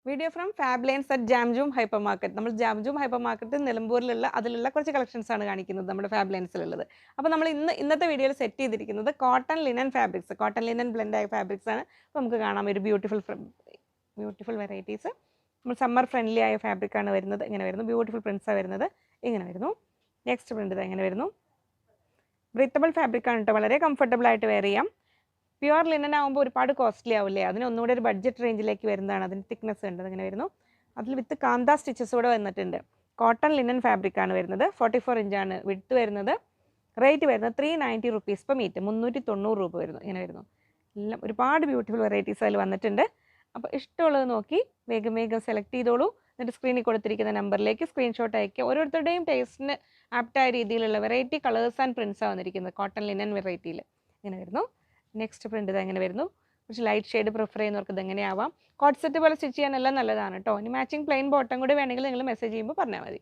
Video from fab lines at Jamjoom hyper market. നമ്മൾ Jamjoom hyper market നിലമ്പൂരിലുള്ള അതിലുള്ള കുറച്ച് collections ആണ് കാണിക്കുന്നത് നമ്മുടെ ഫാബ് ലൈൻസിലുള്ളത്. അപ്പോൾ നമ്മൾ ഇന്നത്തെ വീഡിയോയിൽ സെറ്റ് ചെയ്തിരിക്കുന്നത് cotton linen fabrics, cotton linen blend ആയ ഫാബ്രിക്സ് ആണ്. അപ്പോൾ നമുക്ക് കാണാം ഒരു ബ്യൂട്ടിഫുൾ വെറൈറ്റീസ്. നമ്മൾ സമ്മർ ഫ്രണ്ട്ലി ആയ ഫാബ്രിക് ആണ് വരുന്നത്. ഇങ്ങനെ വരുന്നു, ബ്യൂട്ടിഫുൾ പ്രിൻസാണ് വരുന്നത്. ഇങ്ങനെ വരുന്നു. നെക്സ്റ്റ് പ്രിൻ്റ് ഇതാ ഇങ്ങനെ വരുന്നു. ബ്രീത്തബിൾ ഫാബ്രിക് ആണ് കേട്ടോ, വളരെ കംഫർട്ടബിൾ ആയിട്ട് വെയർ ചെയ്യാം. പ്യുവർ ലിനൻ ആകുമ്പോൾ ഒരുപാട് കോസ്റ്റ്ലി ആവില്ലേ, അതിന് ഒന്നുകൂടെ ഒരു ബഡ്ജറ്റ് റേഞ്ചിലേക്ക് വരുന്നതാണ്. അതിന് തിക്നെസ് ഉണ്ട്, അതിങ്ങനെ വരുന്നു. അതിൽ വിത്ത് കാന്ത സ്റ്റിച്ചസ് കൂടെ വന്നിട്ടുണ്ട്. കോട്ടൺ ലിനൻ ഫാബ്രിക് ആണ് വരുന്നത്. 44 ഇഞ്ചാണ് വിഡ്ത്ത് വരുന്നത്. റേറ്റ് വരുന്നത് 390 റുപ്പീസ് പെർ മീറ്റർ, 390 രൂപ വരുന്നു. ഇങ്ങനെ വരുന്നു. എല്ലാം ഒരുപാട് ബ്യൂട്ടിഫുൾ വെറൈറ്റീസ് അതിൽ വന്നിട്ടുണ്ട്. അപ്പോൾ ഇഷ്ടമുള്ളത് നോക്കി വേഗം വേഗം സെലക്ട് ചെയ്തോളൂ. എന്നിട്ട് സ്ക്രീനിൽ കൊടുത്തിരിക്കുന്ന നമ്പറിലേക്ക് സ്ക്രീൻഷോട്ട് അയക്കുക. ഓരോരുത്തരുടെയും ടേസ്റ്റിന് ആപ്റ്റായ രീതിയിലുള്ള വെറൈറ്റി കളേഴ്സ് ആൻഡ് പ്രിൻസാണ് വന്നിരിക്കുന്നത് കോട്ടൺ ലിനൻ വെറൈറ്റിയിൽ. ഇങ്ങനെ വരുന്നു. നെക്സ്റ്റ് പ്രിൻ്റ് ഇത് എങ്ങനെ വരുന്നു. കുറച്ച് ലൈറ്റ് ഷെയ്ഡ് പ്രിഫർ ചെയ്യുന്നവർക്ക് ഇത് എങ്ങനെയാവാം. കോട്ട് സെറ്റ് പോലെ സ്റ്റിച്ച് ചെയ്യാനെല്ലാം നല്ലതാണ് കേട്ടോ. ഇനി മാച്ചിങ് പ്ലെയിൻ ബോട്ടം കൂടി വേണമെങ്കിൽ നിങ്ങൾ മെസ്സേജ് ചെയ്യുമ്പോൾ പറഞ്ഞാൽ മതി.